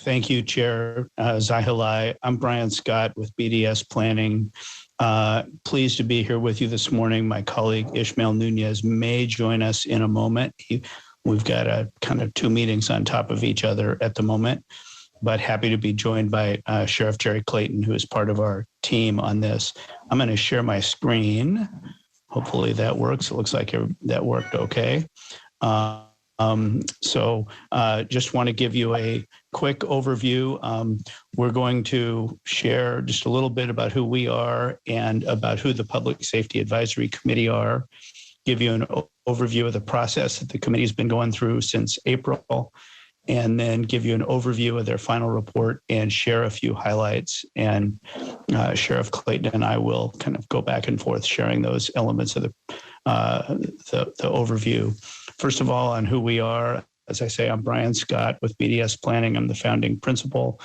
Thank you, Chair Zahilai. I'm Brian Scott with BDS Planning. Pleased to be here with you this morning. My colleague Ishmael Nunez may join us in a moment. We've got a kind of two meetings on top of each other at the moment, but happy to be joined by Sheriff Jerry Clayton, who is part of our team on this. I'm going to share my screen. Hopefully that works. It looks like that worked okay. Just want to give you a quick overview. We're going to share just a little bit about who we are and about who the Public Safety Advisory Committee are, give you an overview of the process that the committee's been going through since April, and then give you an overview of their final report and share a few highlights. And Sheriff Clayton and I will kind of go back and forth sharing those elements of the overview. First of all, on who we are, as I say, I'm Brian Scott with BDS Planning. I'm the founding principal,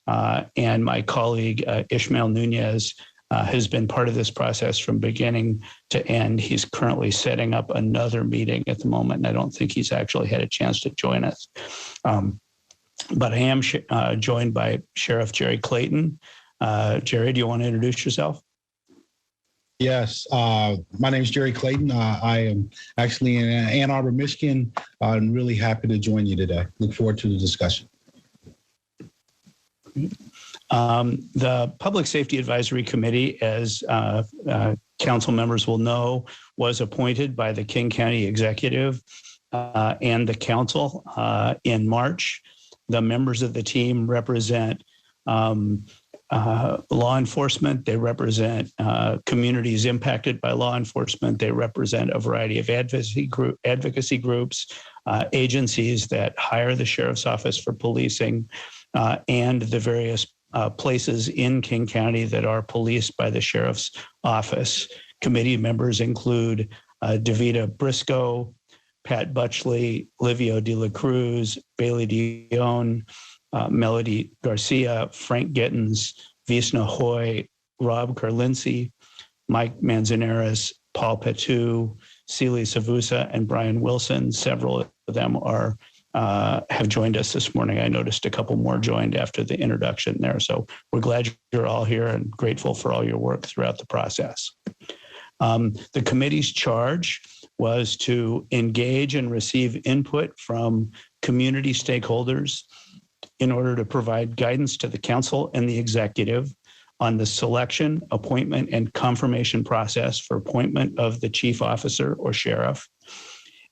and my colleague Ishmael Nunez has been part of this process from beginning to end. He's currently setting up another meeting at the moment, and I don't think he's actually had a chance to join us. But I am joined by Sheriff Jerry Clayton. Jerry, do you want to introduce yourself? Yes, my name is Jerry Clayton. I am actually in Ann Arbor, Michigan. I'm really happy to join you today. Look forward to the discussion. The Public Safety Advisory Committee, as council members will know, was appointed by the King County Executive and the council in March. The members of the team represent law enforcement. They represent communities impacted by law enforcement. They represent a variety of advocacy groups, agencies that hire the sheriff's office for policing, and the various places in King County that are policed by the sheriff's office. Committee members include Davida Briscoe, Pat Butchley, Livio De La Cruz, Bailey Dion, Melody Garcia, Frank Gittins, Visna Hoy, Rob Carlinci, Mike Manzanares, Paul Petu, Celie Savusa, and Brian Wilson. Several of them have joined us this morning. I noticed a couple more joined after the introduction there. So we're glad you're all here and grateful for all your work throughout the process. The committee's charge was to engage and receive input from community stakeholders in order to provide guidance to the council and the executive on the selection, appointment, and confirmation process for appointment of the chief officer or sheriff,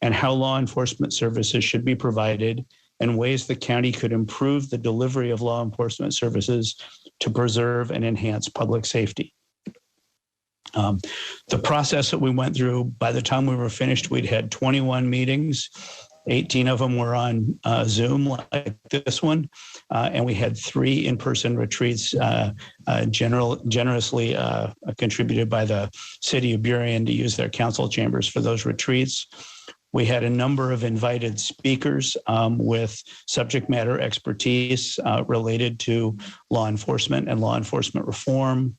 and how law enforcement services should be provided and ways the county could improve the delivery of law enforcement services to preserve and enhance public safety. The process that we went through, by the time we were finished, we'd had 21 meetings. 18 of them were on Zoom like this one, and we had 3 in-person retreats generously contributed by the city of Burien to use their council chambers for those retreats. We had a number of invited speakers with subject matter expertise related to law enforcement and law enforcement reform.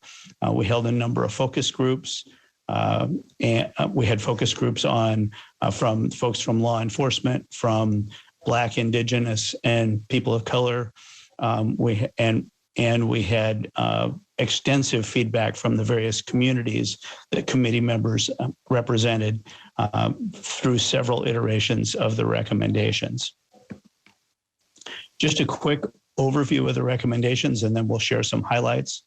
We held a number of focus groups. And we had focus groups on from folks from law enforcement, from Black, Indigenous, and people of color. We had extensive feedback from the various communities that committee members represented through several iterations of the recommendations. Just a quick overview of the recommendations, and then we'll share some highlights.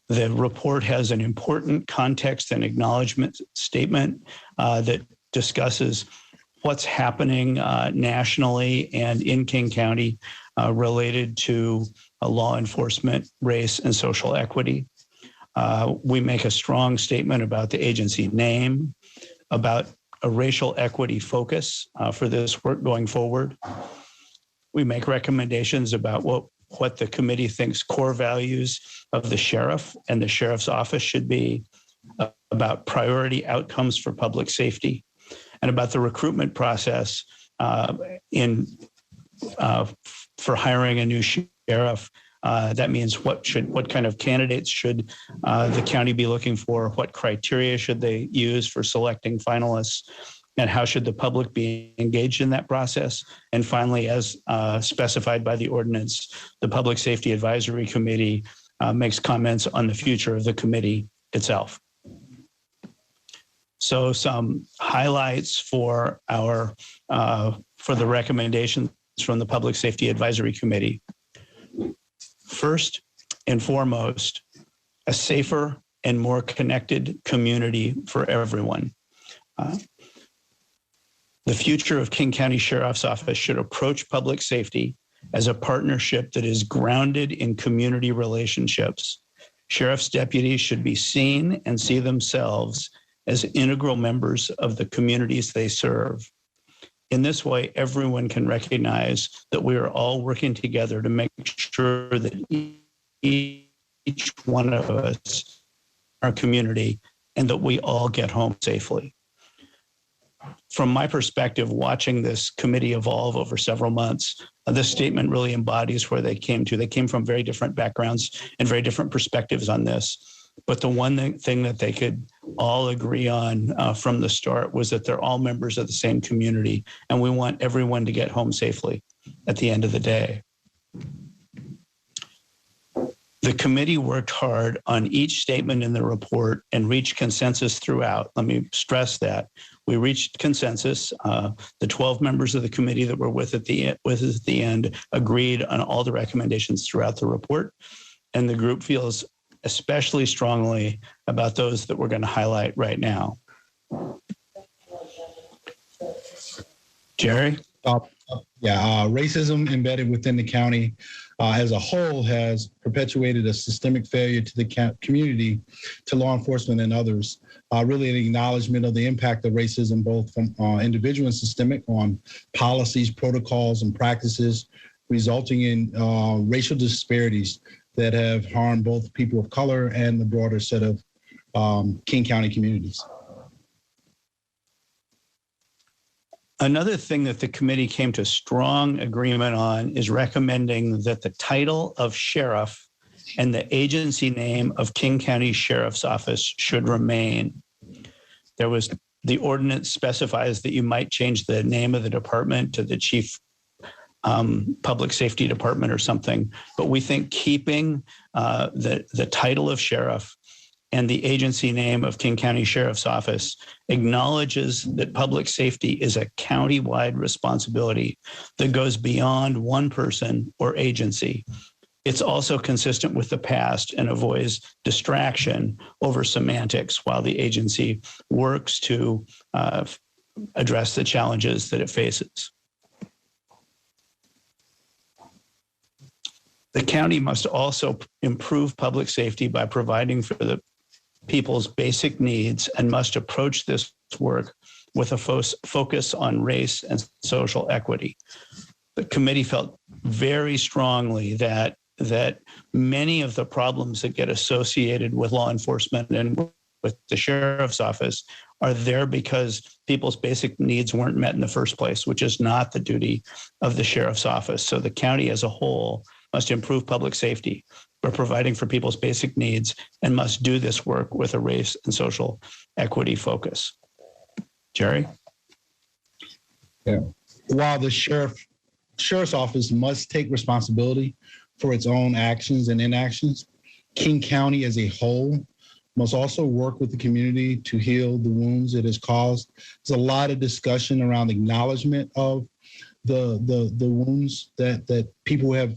The report has an important context and acknowledgement statement that discusses what's happening nationally and in King County related to law enforcement, race, and social equity. We make a strong statement about the agency name, about a racial equity focus for this work going forward. We make recommendations about what the committee thinks core values of the sheriff and the sheriff's office should be, about priority outcomes for public safety, and about the recruitment process for hiring a new sheriff. That means what kind of candidates should the county be looking for? What criteria should they use for selecting finalists? And how should the public be engaged in that process? And finally, as specified by the ordinance, the Public Safety Advisory Committee makes comments on the future of the committee itself. So some highlights for the recommendations from the Public Safety Advisory Committee. First and foremost, a safer and more connected community for everyone. The future of King County Sheriff's Office should approach public safety as a partnership that is grounded in community relationships. Sheriff's deputies should be seen and see themselves as integral members of the communities they serve. In this way, everyone can recognize that we are all working together to make sure that each one of us, our community, and that we all get home safely. From my perspective, watching this committee evolve over several months, this statement really embodies where they came to. They came from very different backgrounds and very different perspectives on this. But the one thing that they could all agree on from the start was that they're all members of the same community, and we want everyone to get home safely at the end of the day. The committee worked hard on each statement in the report and reached consensus throughout. Let me stress that. We reached consensus. The 12 members of the committee that were with us at the end agreed on all the recommendations throughout the report, and the group feels especially strongly about those that we're going to highlight right now. Jerry? Racism embedded within the county as a whole has perpetuated a systemic failure to the community, to law enforcement and others. Really an acknowledgement of the impact of racism, both from individual and systemic, on policies, protocols, and practices, resulting in racial disparities that have harmed both people of color and the broader set of King County communities. Another thing that the committee came to strong agreement on is recommending that the title of sheriff and the agency name of King County Sheriff's Office should remain. The ordinance specifies that you might change the name of the department to the Chief Public Safety Department or something, but we think keeping the title of sheriff and the agency name of King County Sheriff's Office acknowledges that public safety is a county-wide responsibility that goes beyond one person or agency. It's also consistent with the past and avoids distraction over semantics while the agency works to address the challenges that it faces. The county must also improve public safety by providing for the people's basic needs and must approach this work with a focus on race and social equity. The committee felt very strongly that many of the problems that get associated with law enforcement and with the sheriff's office are there because people's basic needs weren't met in the first place, which is not the duty of the sheriff's office. So the county as a whole must improve public safety by providing for people's basic needs and must do this work with a race and social equity focus. Jerry? Yeah. While the sheriff's office must take responsibility for its own actions and inactions, King County as a whole must also work with the community to heal the wounds it has caused. There's a lot of discussion around acknowledgement of the wounds that people have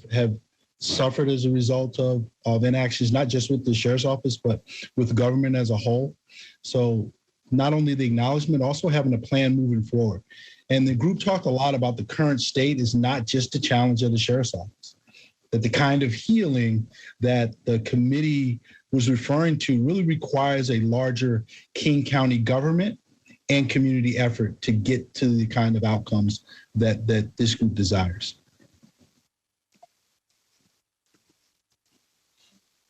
suffered as a result of inactions, not just with the sheriff's office, but with government as a whole. So not only the acknowledgement, also having a plan moving forward. And the group talked a lot about the current state is not just a challenge of the sheriff's office, that the kind of healing that the committee was referring to really requires a larger King County government and community effort to get to the kind of outcomes that this group desires.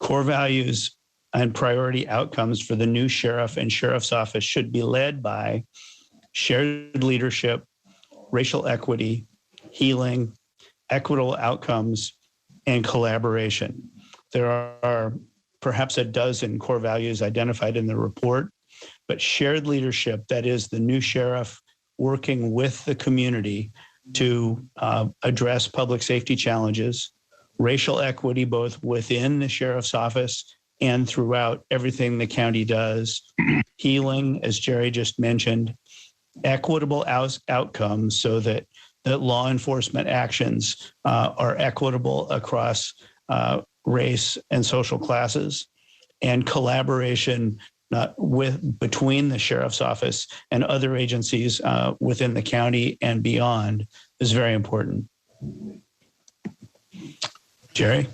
Core values and priority outcomes for the new sheriff and sheriff's office should be led by shared leadership, racial equity, healing, equitable outcomes, and collaboration. There are perhaps a dozen core values identified in the report, but shared leadership, that is the new sheriff working with the community to address public safety challenges, racial equity, both within the sheriff's office and throughout everything the county does, healing, as Jerry just mentioned, equitable outcomes so that law enforcement actions are equitable across race and social classes, and collaboration between the sheriff's office and other agencies within the county and beyond is very important. Jerry?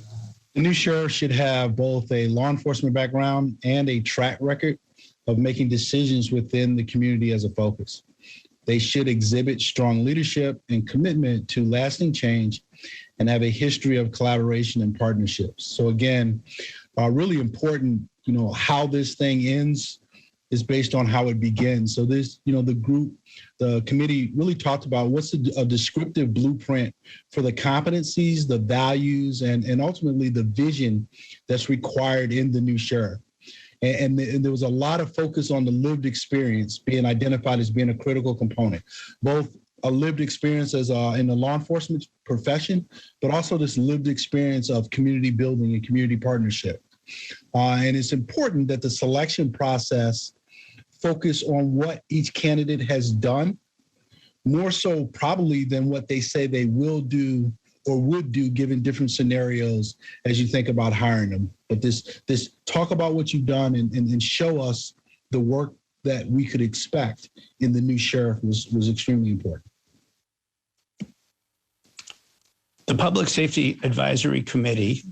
The new sheriff should have both a law enforcement background and a track record of making decisions within the community as a focus. They should exhibit strong leadership and commitment to lasting change and have a history of collaboration and partnerships. So again, really important, how this thing ends is based on how it begins. So this, the committee really talked about what's a descriptive blueprint for the competencies, the values, and ultimately the vision that's required in the new sheriff. And there was a lot of focus on the lived experience being identified as being a critical component, both a lived experience as in the law enforcement profession, but also this lived experience of community building and community partnership. And it's important that the selection process focus on what each candidate has done, more so probably than what they say they will do or would do given different scenarios as you think about hiring them. But this talk about what you've done and show us the work that we could expect in the new sheriff was extremely important. The Public Safety Advisory Committee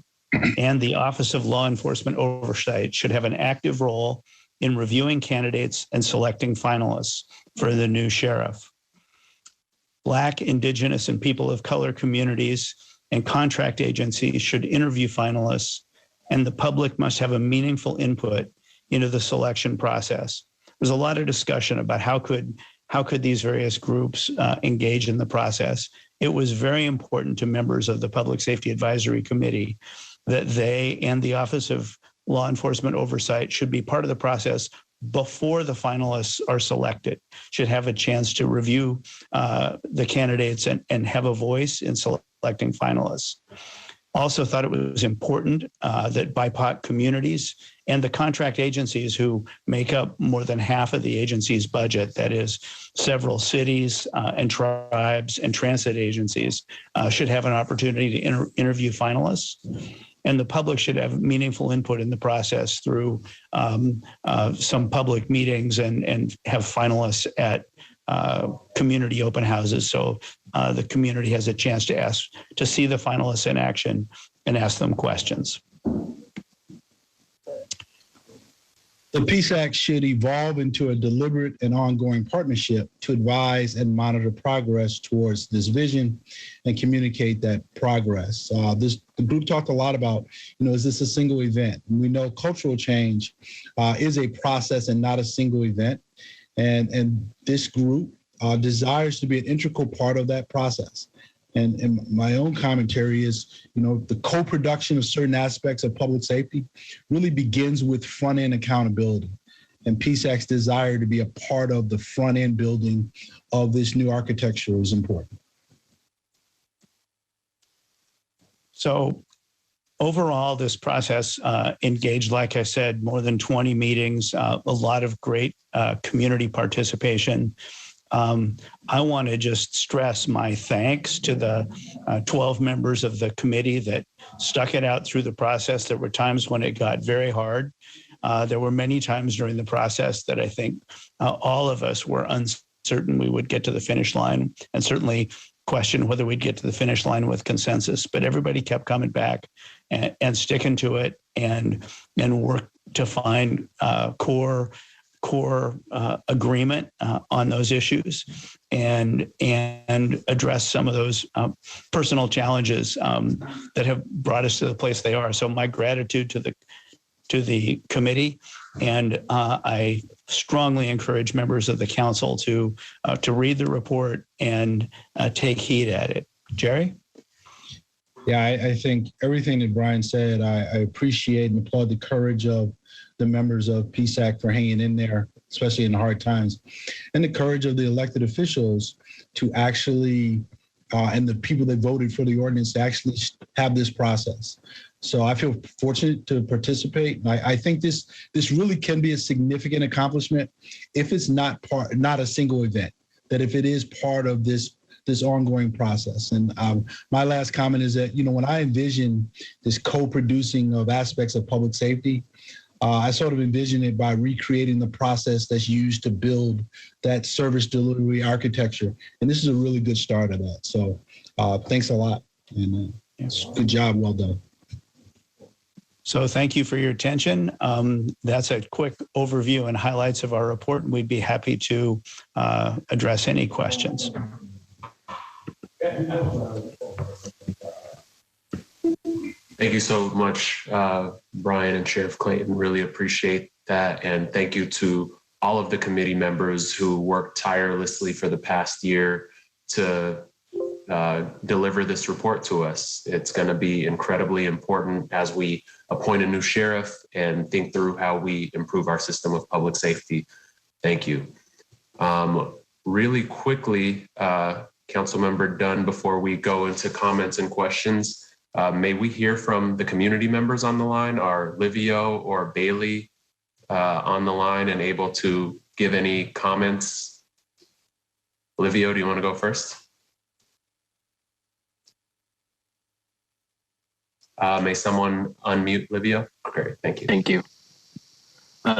and the Office of Law Enforcement Oversight should have an active role in reviewing candidates and selecting finalists for the new sheriff. Black, Indigenous, and people of color communities and contract agencies should interview finalists, and the public must have a meaningful input into the selection process. There's a lot of discussion about how could these various groups engage in the process. It was very important to members of the Public Safety Advisory Committee that they and the Office of Law Enforcement Oversight should be part of the process before the finalists are selected, should have a chance to review the candidates and have a voice in selecting finalists. Also thought it was important that BIPOC communities and the contract agencies who make up more than half of the agency's budget, that is several cities and tribes and transit agencies, should have an opportunity to interview finalists. And the public should have meaningful input in the process through some public meetings and have finalists at community open houses. So the community has a chance to see the finalists in action and ask them questions. The PSAC should evolve into a deliberate and ongoing partnership to advise and monitor progress towards this vision and communicate that progress. The group talked a lot about, is this a single event? And we know cultural change is a process and not a single event. And this group desires to be an integral part of that process. And my own commentary is, the co-production of certain aspects of public safety really begins with front-end accountability. And PSAC's desire to be a part of the front-end building of this new architecture is important. So overall, this process engaged, like I said, more than 20 meetings, a lot of great community participation. I want to just stress my thanks to the 12 members of the committee that stuck it out through the process. There were times when it got very hard. There were many times during the process that I think all of us were uncertain we would get to the finish line, and certainly questioned whether we'd get to the finish line with consensus. But everybody kept coming back and sticking to it and worked to find core agreement on those issues and address some of those personal challenges that have brought us to the place they are. So my gratitude to the committee, and I strongly encourage members of the council to read the report and take heed at it. Jerry? Yeah, I think everything that Brian said, I appreciate and applaud the courage of the members of PSAC for hanging in there. especially in hard times, and the courage of the elected officials to actually, and the people that voted for the ordinance to actually have this process. So I feel fortunate to participate. I think this really can be a significant accomplishment if it's not a single event, that if it is part of this ongoing process. And my last comment is that, when I envision this co-producing of aspects of public safety, I sort of envision it by recreating the process that's used to build that service delivery architecture. And this is a really good start of that. So thanks a lot. And good job. Well done. So thank you for your attention. That's a quick overview and highlights of our report, and we'd be happy to address any questions. Thank you so much, Brian and Sheriff Clayton. Really appreciate that. And thank you to all of the committee members who worked tirelessly for the past year to deliver this report to us. It's going to be incredibly important as we appoint a new sheriff and think through how we improve our system of public safety. Thank you. Really quickly, Councilmember Dunn, before we go into comments and questions, may we hear from the community members on the line? Are Livio or Bailey on the line and able to give any comments? Livio, do you want to go first? May someone unmute Livio? Great, thank you. Thank you.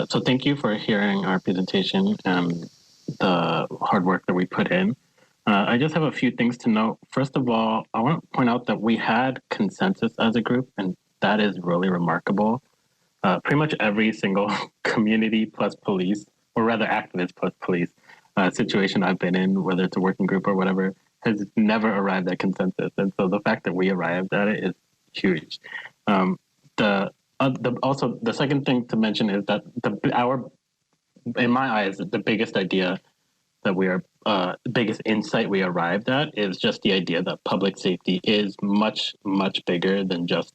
So thank you for hearing our presentation and the hard work that we put in. I just have a few things to note. First of all, I want to point out that we had consensus as a group, and that is really remarkable. Pretty much every single community plus police, or rather activists plus police situation I've been in, whether it's a working group or whatever, has never arrived at consensus. And so the fact that we arrived at it is huge. Also, the second thing to mention is that in my eyes, the biggest idea that the biggest insight we arrived at is just the idea that public safety is much, much bigger than just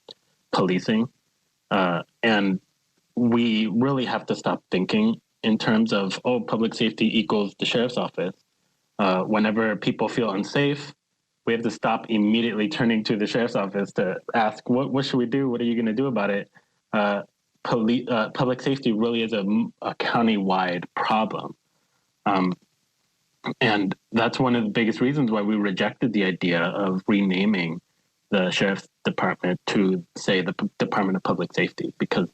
policing. And we really have to stop thinking in terms of, public safety equals the sheriff's office. Whenever people feel unsafe, we have to stop immediately turning to the sheriff's office to ask, what should we do? What are you going to do about it? Public safety really is a county-wide problem. And that's one of the biggest reasons why we rejected the idea of renaming the sheriff's department to, say, the Department of Public Safety, because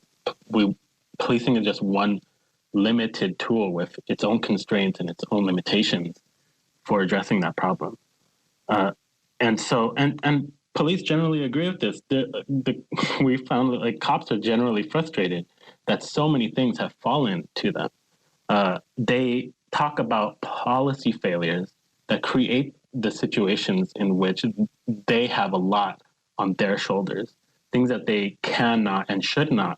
policing is just one limited tool with its own constraints and its own limitations for addressing that problem. And police generally agree with this. We found that cops are generally frustrated that so many things have fallen to them. They talk about policy failures that create the situations in which they have a lot on their shoulders, things that they cannot and should not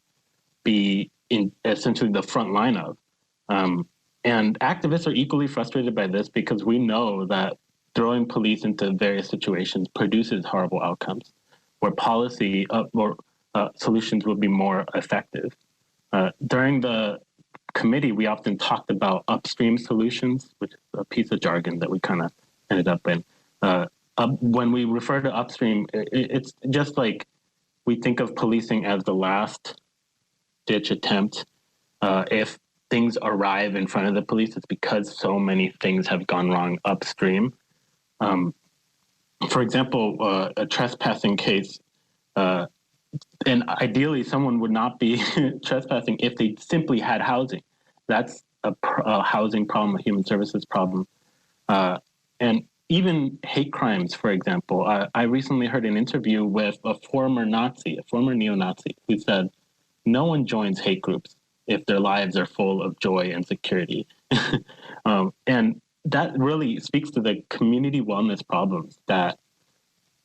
be in essentially the front line of. And activists are equally frustrated by this because we know that throwing police into various situations produces horrible outcomes where policy or solutions will be more effective. During the committee, we often talked about upstream solutions, which is a piece of jargon that we kind of ended up in. When we refer to upstream, it's just like we think of policing as the last ditch attempt. If things arrive in front of the police, it's because so many things have gone wrong upstream. For example, a trespassing case, and ideally someone would not be trespassing if they simply had housing. That's a housing problem, a human services problem. And even hate crimes, for example. I recently heard an interview with a former neo-Nazi, who said, no one joins hate groups if their lives are full of joy and security. And that really speaks to the community wellness problems that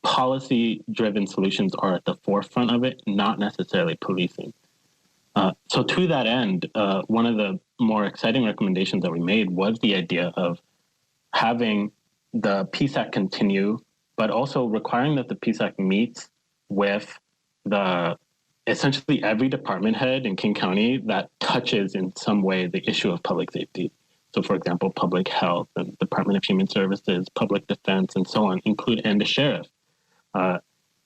policy-driven solutions are at the forefront of it, not necessarily policing. So to that end, one of the more exciting recommendations that we made was the idea of having the PSAC continue, but also requiring that the PSAC meets with the essentially every department head in King County that touches in some way the issue of public safety. So, for example, public health, and Department of Human Services, public defense, and so on, and the sheriff.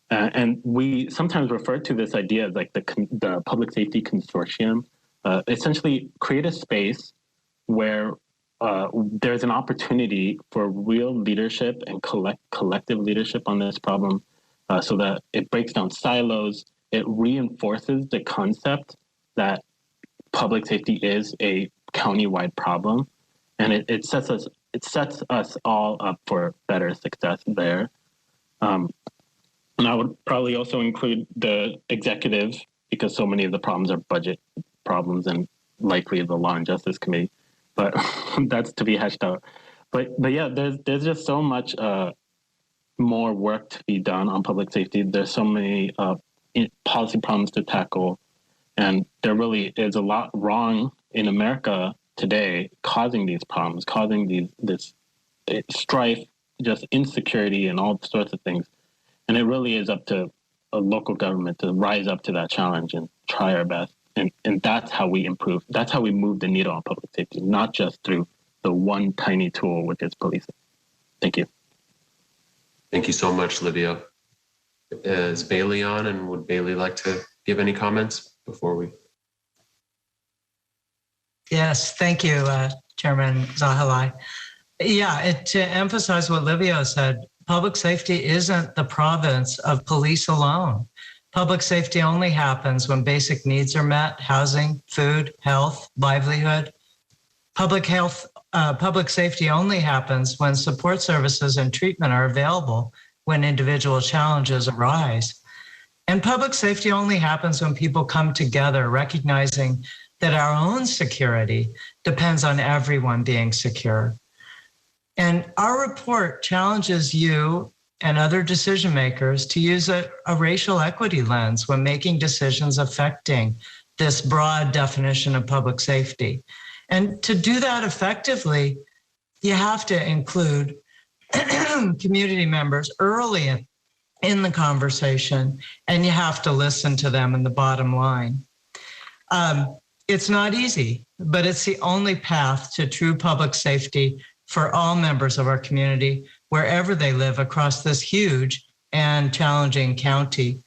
And we sometimes refer to this idea as like the public safety consortium. Essentially, create a space where there's an opportunity for real leadership and collective leadership on this problem, so that it breaks down silos. It reinforces the concept that public safety is a countywide problem, and it sets us all up for better success there. And I would probably also include the executive, because so many of the problems are budget problems and likely the Law and Justice Committee, but that's to be hashed out. But yeah, there's just so much more work to be done on public safety. There's so many policy problems to tackle, and there really is a lot wrong in America today causing these problems, causing this strife, just insecurity and all sorts of things. And it really is up to a local government to rise up to that challenge and try our best. And that's how we improve. That's how we move the needle on public safety, not just through the one tiny tool, which is policing. Thank you. Thank you so much, Livia. Is Bailey on, and would Bailey like to give any comments before we? Yes, thank you, Chairman Zahalai. Yeah, to emphasize what Livia said, public safety isn't the province of police alone. Public safety only happens when basic needs are met: housing, food, health, livelihood. Public safety only happens when support services and treatment are available when individual challenges arise. And public safety only happens when people come together, recognizing that our own security depends on everyone being secure. And our report challenges you and other decision makers to use a racial equity lens when making decisions affecting this broad definition of public safety. And to do that effectively, you have to include community members early in the conversation, and you have to listen to them in the bottom line. It's not easy, but it's the only path to true public safety for all members of our community, wherever they live across this huge and challenging county.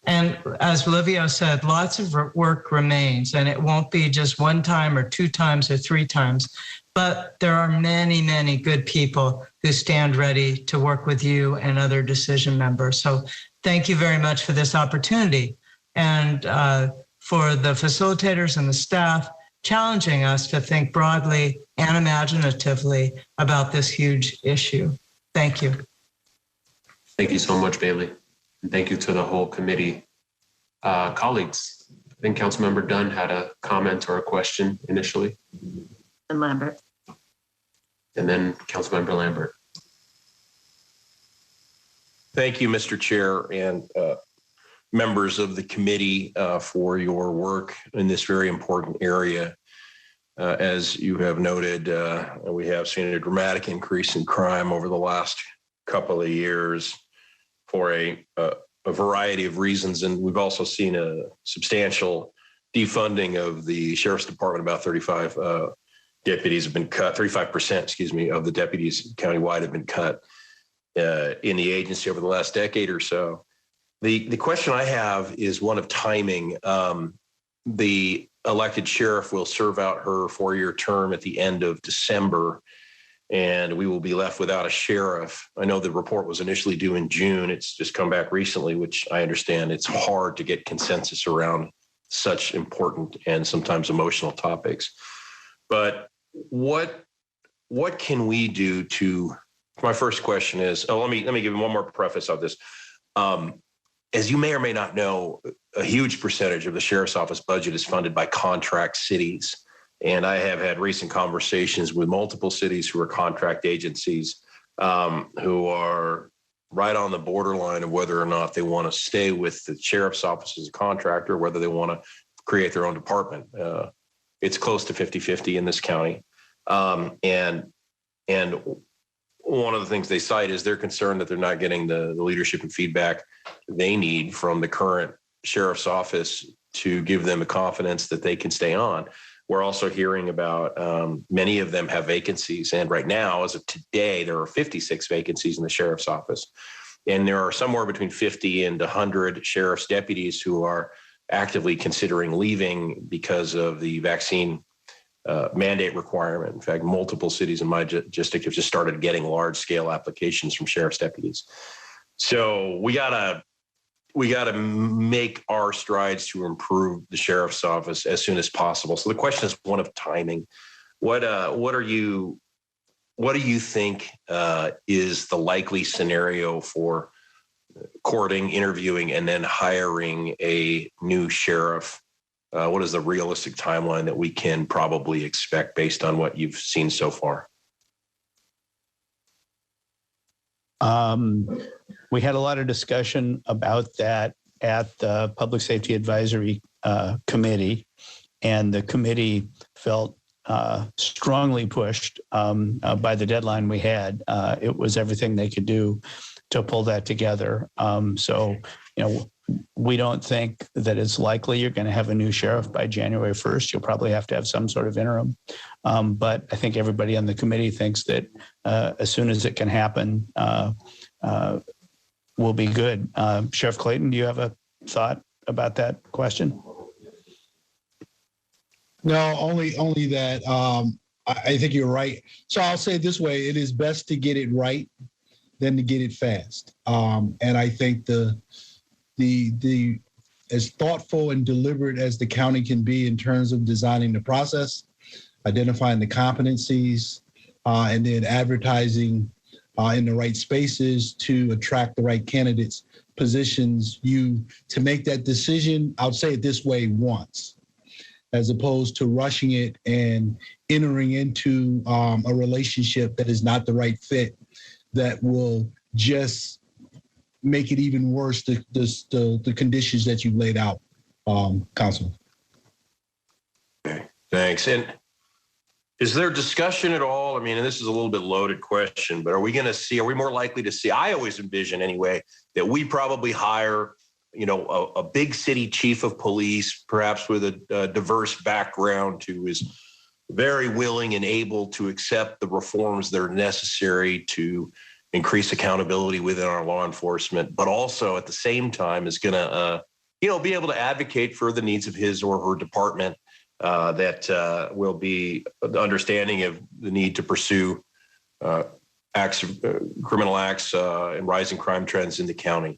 And as Livia said, lots of work remains, and it won't be just one time or two times or three times, but there are many, many good people who stand ready to work with you and other decision members. So thank you very much for this opportunity, and for the facilitators and the staff challenging us to think broadly and imaginatively about this huge issue. Thank you. Thank you so much, Bailey. And thank you to the whole committee. Colleagues, I think Councilmember Dunn had a comment or a question initially. And Lambert. And then Councilmember Lambert. Thank you, Mr. Chair, and members of the committee for your work in this very important area. As you have noted, we have seen a dramatic increase in crime over the last couple of years for a variety of reasons. And we've also seen a substantial defunding of the Sheriff's Department. About 35 deputies have been cut, 35%, of the deputies countywide have been cut in the agency over the last decade or so. The question I have is one of timing. The elected sheriff will serve out her 4-year term at the end of December, and we will be left without a sheriff. I know the report was initially due in June. It's just come back recently, which I understand it's hard to get consensus around such important and sometimes emotional topics. But what can we do to, my first question is, let me give you one more preface of this. As you may or may not know, a huge percentage of the sheriff's office budget is funded by contract cities. And I have had recent conversations with multiple cities who are contract agencies who are right on the borderline of whether or not they want to stay with the sheriff's office as a contractor, whether they want to create their own department. It's close to 50-50 in this county. And one of the things they cite is they're concerned that they're not getting the leadership and feedback they need from the current sheriff's office to give them the confidence that they can stay on. We're also hearing about many of them have vacancies. And right now, as of today, there are 56 vacancies in the sheriff's office. And there are somewhere between 50 and 100 sheriff's deputies who are actively considering leaving because of the vaccine mandate requirement. In fact, multiple cities in my district have just started getting large scale applications from sheriff's deputies. So we gotta make our strides to improve the sheriff's office as soon as possible. So the question is one of timing. What do you think is the likely scenario for courting, interviewing, and then hiring a new sheriff? What is the realistic timeline that we can probably expect based on what you've seen so far? We had a lot of discussion about that at the Public Safety Advisory Committee, and the committee felt strongly pushed by the deadline we had. It was everything they could do to pull that together. So, we don't think that it's likely you're going to have a new sheriff by January 1st. You'll probably have to have some sort of interim. But I think everybody on the committee thinks that as soon as it can happen, will be good. Sheriff Clayton, do you have a thought about that question? No, only that I think you're right. So I'll say it this way: it is best to get it right than to get it fast. And I think the as thoughtful and deliberate as the county can be in terms of designing the process, identifying the competencies, and then advertising in the right spaces to attract the right candidates, positions you to make that decision. I'll say it this way: once, as opposed to rushing it and entering into a relationship that is not the right fit, that will just make it even worse, the conditions that you laid out, Councilman. Okay, thanks. And is there discussion at all? I mean, and this is a little bit loaded question, but are we more likely to see, I always envision anyway, that we probably hire, a big city chief of police, perhaps with a diverse background, who is very willing and able to accept the reforms that are necessary to increase accountability within our law enforcement, but also at the same time is going to, be able to advocate for the needs of his or her department, that will be understanding of the need to pursue criminal acts and rising crime trends in the county,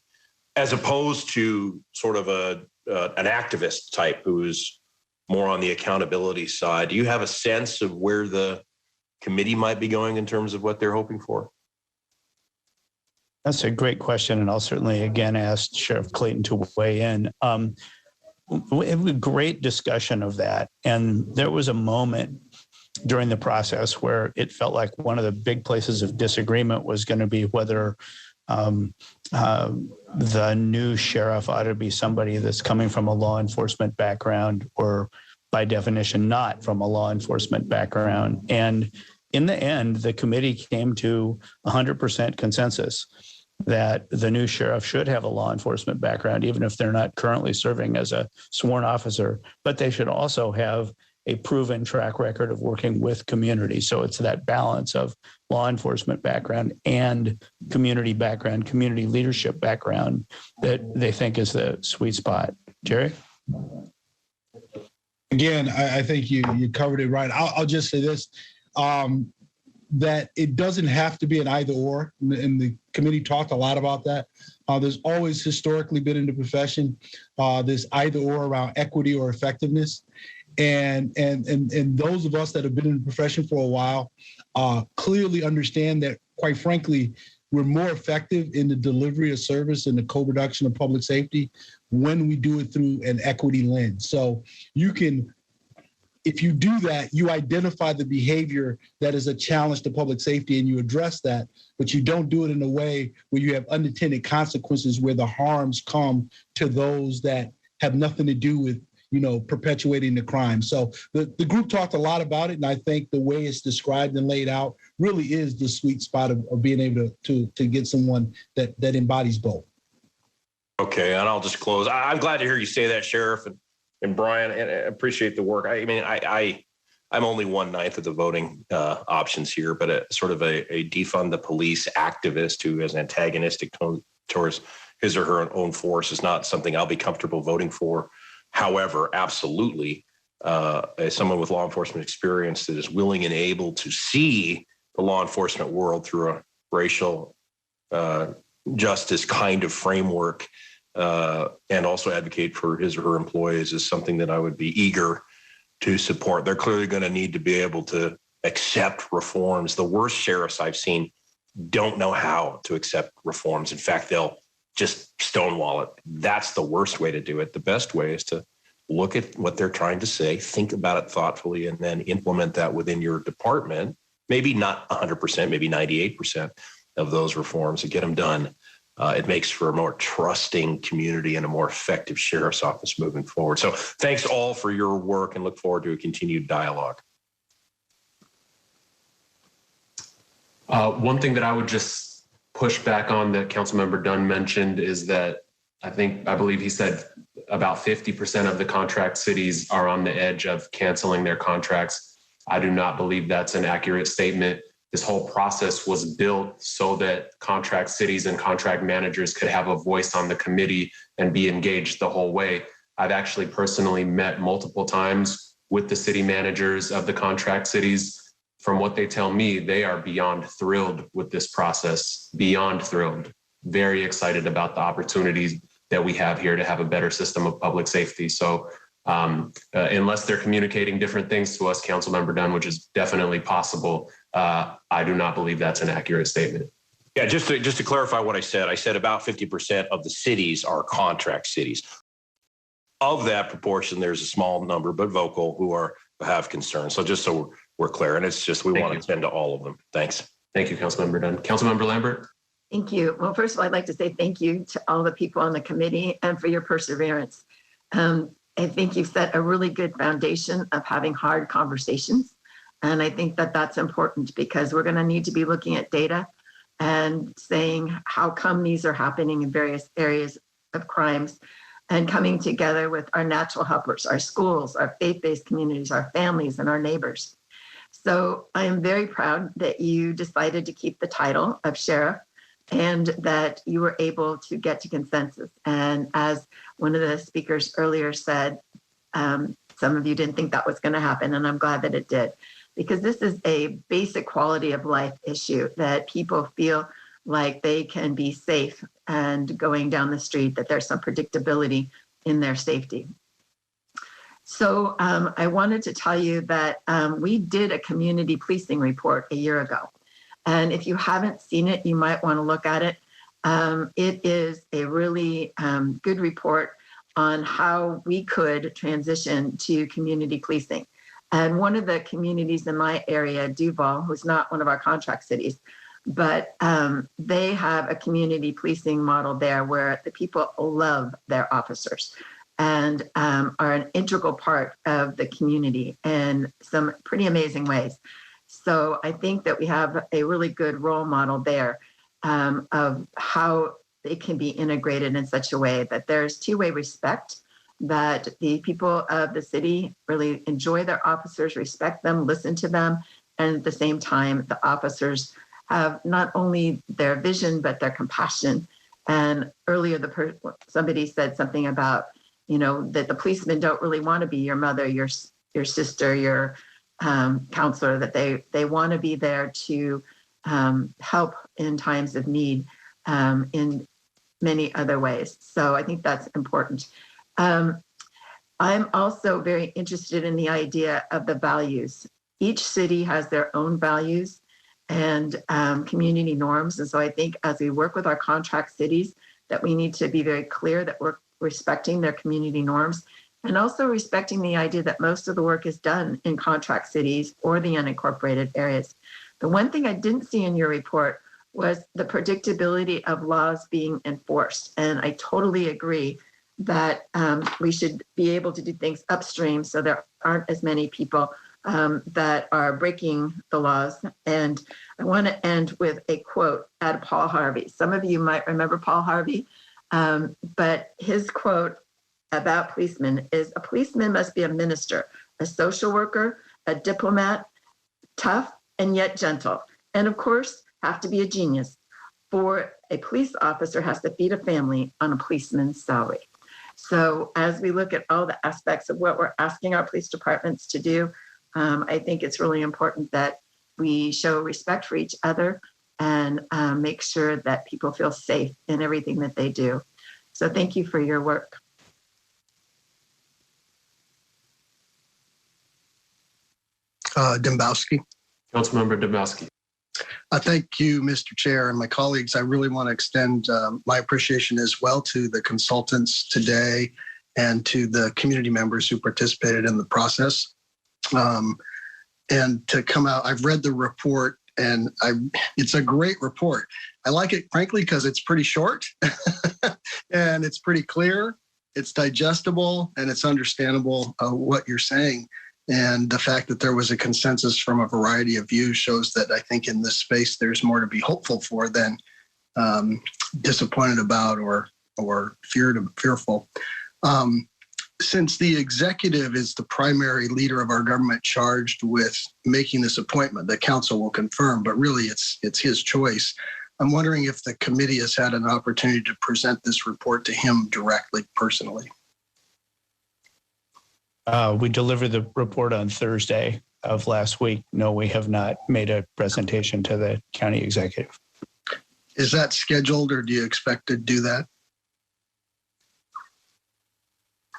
as opposed to sort of an activist type who is more on the accountability side. Do you have a sense of where the committee might be going in terms of what they're hoping for? That's a great question, and I'll certainly again ask Sheriff Clayton to weigh in. We had a great discussion of that, and there was a moment during the process where it felt like one of the big places of disagreement was going to be whether the new sheriff ought to be somebody that's coming from a law enforcement background or, by definition, not from a law enforcement background. And in the end, the committee came to 100% consensus that the new sheriff should have a law enforcement background, even if they're not currently serving as a sworn officer, but they should also have a proven track record of working with community. So it's that balance of law enforcement background and community background, community leadership background that they think is the sweet spot. Jerry? Again, I think you covered it right. I'll just say this, that it doesn't have to be an either or, and the committee talked a lot about that. There's always historically been in the profession this either or around equity or effectiveness. And those of us that have been in the profession for a while clearly understand that, quite frankly, we're more effective in the delivery of service and the co-production of public safety when we do it through an equity lens. So you can, if you do that, you identify the behavior that is a challenge to public safety and you address that, but you don't do it in a way where you have unintended consequences where the harms come to those that have nothing to do with perpetuating the crime. So the group talked a lot about it, and I think the way it's described and laid out really is the sweet spot of being able to get someone that embodies both. Okay, and I'll just close. I'm glad to hear you say that, Sheriff and Brian, and I appreciate the work. I mean, I'm only 1/9 of the voting options here, but sort of a defund the police activist who is antagonistic towards his or her own force is not something I'll be comfortable voting for. However, absolutely, as someone with law enforcement experience that is willing and able to see the law enforcement world through a racial justice kind of framework and also advocate for his or her employees is something that I would be eager to support. They're clearly going to need to be able to accept reforms. The worst sheriffs I've seen don't know how to accept reforms. In fact, they'll just stonewall it. That's the worst way to do it. The best way is to look at what they're trying to say, think about it thoughtfully, and then implement that within your department. Maybe not 100%, maybe 98% of those reforms and get them done. It makes for a more trusting community and a more effective sheriff's office moving forward. So thanks all for your work and look forward to a continued dialogue. One thing that I would just push back on that Councilmember Dunn mentioned is that I believe he said about 50% of the contract cities are on the edge of canceling their contracts. I do not believe that's an accurate statement. This whole process was built so that contract cities and contract managers could have a voice on the committee and be engaged the whole way. I've actually personally met multiple times with the city managers of the contract cities. From what they tell me, they are beyond thrilled with this process, beyond thrilled, very excited about the opportunities that we have here to have a better system of public safety. So unless they're communicating different things to us, Councilmember Dunn, which is definitely possible, I do not believe that's an accurate statement. Yeah, just to clarify what I said about 50% of the cities are contract cities. Of that proportion, there's a small number, but vocal, who have concerns. So just so we're clear, and it's just we want to attend to all of them. Thanks. Thank you, Councilmember Dunn. Councilmember Lambert. Thank you. Well, first of all, I'd like to say thank you to all the people on the committee and for your perseverance. I think you've set a really good foundation of having hard conversations. And I think that that's important because we're going to need to be looking at data and saying how come these are happening in various areas of crimes and coming together with our natural helpers, our schools, our faith-based communities, our families, and our neighbors. So I am very proud that you decided to keep the title of sheriff and that you were able to get to consensus. And as one of the speakers earlier said, some of you didn't think that was going to happen, and I'm glad that it did, because this is a basic quality of life issue that people feel like they can be safe and going down the street, that there's some predictability in their safety. So I wanted to tell you that we did a community policing report a year ago. And if you haven't seen it, you might want to look at it. It is a really good report on how we could transition to community policing. And one of the communities in my area, Duval, who's not one of our contract cities, but they have a community policing model there where the people love their officers and are an integral part of the community in some pretty amazing ways. So I think that we have a really good role model there of how they can be integrated in such a way that there's two-way respect, that the people of the city really enjoy their officers, respect them, listen to them, and at the same time, the officers have not only their vision, but their compassion. And earlier, somebody said something about, that the policemen don't really want to be your mother, your sister, your counselor, that they want to be there to help in times of need in many other ways. So I think that's important. I'm also very interested in the idea of the values. Each city has their own values and community norms. And so I think as we work with our contract cities, that we need to be very clear that we're respecting their community norms and also respecting the idea that most of the work is done in contract cities or the unincorporated areas. The one thing I didn't see in your report was the predictability of laws being enforced. And I totally agree that we should be able to do things upstream so there aren't as many people that are breaking the laws. And I want to end with a quote out of Paul Harvey. Some of you might remember Paul Harvey. But his quote about policemen is, a policeman must be a minister, a social worker, a diplomat, tough and yet gentle. And of course, have to be a genius. For a police officer has to feed a family on a policeman's salary. So as we look at all the aspects of what we're asking our police departments to do, I think it's really important that we show respect for each other and make sure that people feel safe in everything that they do. So thank you for your work. Dembowski. Councilmember Dembowski. Thank you, Mr. Chair, and my colleagues. I really want to extend my appreciation as well to the consultants today and to the community members who participated in the process. And to come out, I've read the report, and it's a great report. I like it, frankly, because it's pretty short and it's pretty clear, it's digestible, and it's understandable what you're saying. And the fact that there was a consensus from a variety of views shows that I think in this space, there's more to be hopeful for than disappointed about or fearful. Since the executive is the primary leader of our government charged with making this appointment, the council will confirm, but really it's his choice. I'm wondering if the committee has had an opportunity to present this report to him directly, personally. We delivered the report on Thursday of last week. No, we have not made a presentation to the county executive. Is that scheduled, or do you expect to do that?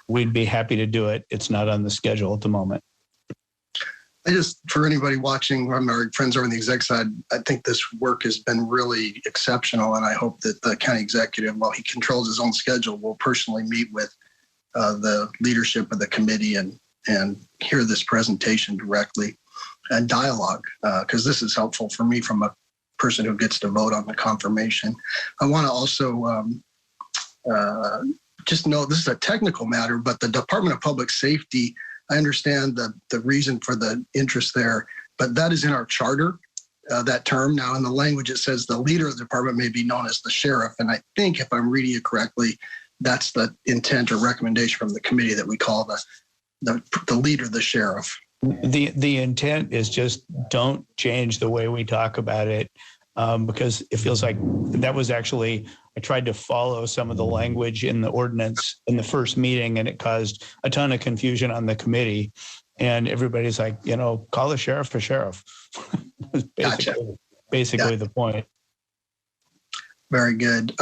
We'd be happy to do it. It's not on the schedule at the moment. For anybody watching, our friends over on the exec side, I think this work has been really exceptional, and I hope that the county executive, while he controls his own schedule, will personally meet with the leadership of the committee and hear this presentation directly and dialogue, because this is helpful for me from a person who gets to vote on the confirmation. I want to also just note, this is a technical matter, but the Department of Public Safety, I understand the reason for the interest there, but that is in our charter, that term. Now in the language, it says the leader of the department may be known as the sheriff. And I think if I'm reading it correctly, that's the intent or recommendation from the committee, that we call the leader the sheriff. The intent is just don't change the way we talk about it, because it feels like that was actually, I tried to follow some of the language in the ordinance in the first meeting, and it caused a ton of confusion on the committee. And everybody's like, call the sheriff a sheriff. basically the point. Very good.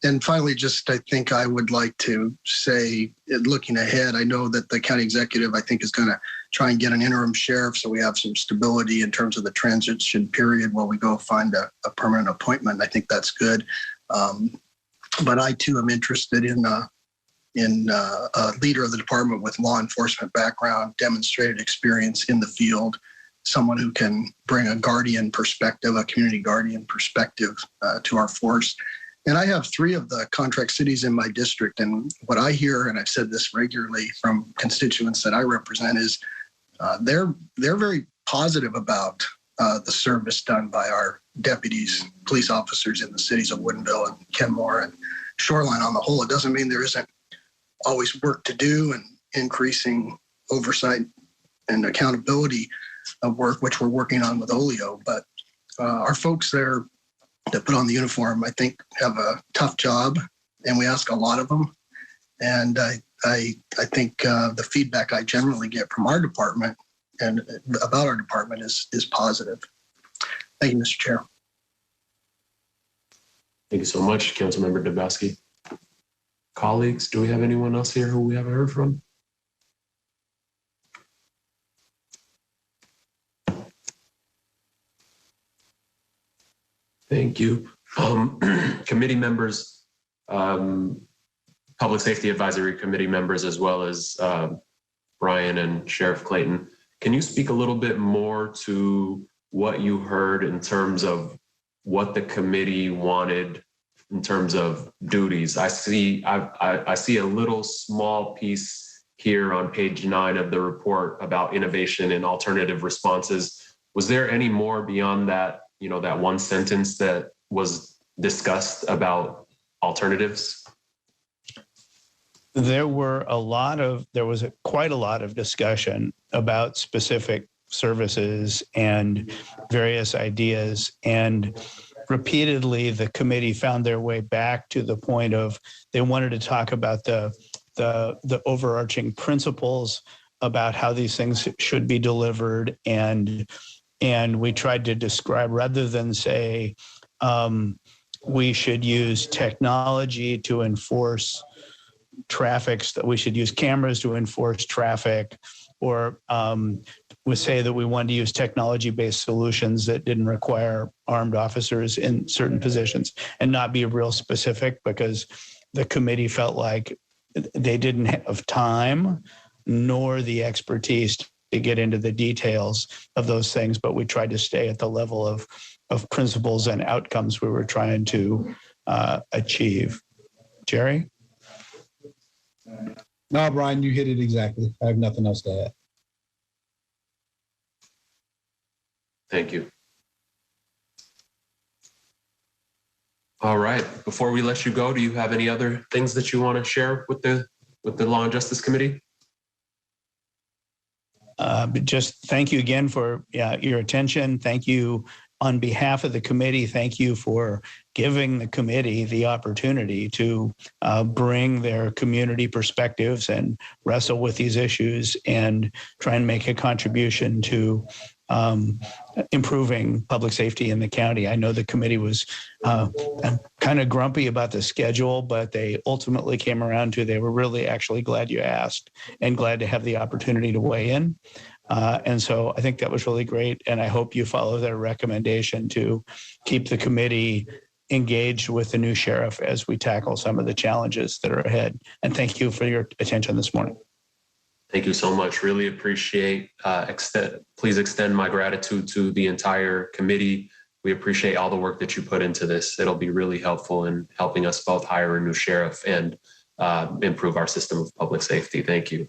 And finally, I think I would like to say, looking ahead, I know that the county executive, I think, is going to try and get an interim sheriff so we have some stability in terms of the transition period while we go find a permanent appointment. I think that's good. But I, too, am interested in a leader of the department with law enforcement background, demonstrated experience in the field, someone who can bring a guardian perspective, a community guardian perspective to our force. And I have 3 of the contract cities in my district. And what I hear, and I've said this regularly from constituents that I represent, is they're very positive about the service done by our deputies, police officers in the cities of Woodinville and Kenmore and Shoreline on the whole. It doesn't mean there isn't always work to do and increasing oversight and accountability of work, which we're working on with Olio. But our folks there that put on the uniform, I think, have a tough job, and we ask a lot of them. And I think the feedback I generally get from our department and about our department is positive. Thank you, Mr. Chair. Thank you so much, Councilmember Dembowski. Colleagues, do we have anyone else here who we haven't heard from? Thank you. Committee members, Public Safety Advisory Committee members, as well as Brian and Sheriff Clayton, can you speak a little bit more to what you heard in terms of what the committee wanted in terms of duties? I see a little small piece here on page 9 of the report about innovation and alternative responses. Was there any more beyond that, that one sentence that was discussed about alternatives? There was quite a lot of discussion about specific services and various ideas. And repeatedly, the committee found their way back to the point of they wanted to talk about the overarching principles about how these things should be delivered. And we tried to describe, rather than say, we should use technology to enforce traffic, that we should use cameras to enforce traffic, or we say that we wanted to use technology-based solutions that didn't require armed officers in certain positions, and not be real specific, because the committee felt like they didn't have time nor the expertise to get into the details of those things. But we tried to stay at the level of principles and outcomes we were trying to achieve. Jerry? No, Brian, you hit it exactly. I have nothing else to add. Thank you. All right. Before we let you go, do you have any other things that you want to share with the Law and Justice Committee? Just thank you again for your attention. Thank you on behalf of the committee. Thank you for giving the committee the opportunity to bring their community perspectives and wrestle with these issues and try and make a contribution to improving public safety in the county. I know the committee was kind of grumpy about the schedule, but they ultimately came around to, they were really actually glad you asked and glad to have the opportunity to weigh in. And so I think that was really great. And I hope you follow their recommendation to keep the committee engaged with the new sheriff as we tackle some of the challenges that are ahead. And thank you for your attention this morning. Thank you so much. Really appreciate. Please extend my gratitude to the entire committee. We appreciate all the work that you put into this. It'll be really helpful in helping us both hire a new sheriff and improve our system of public safety. Thank you.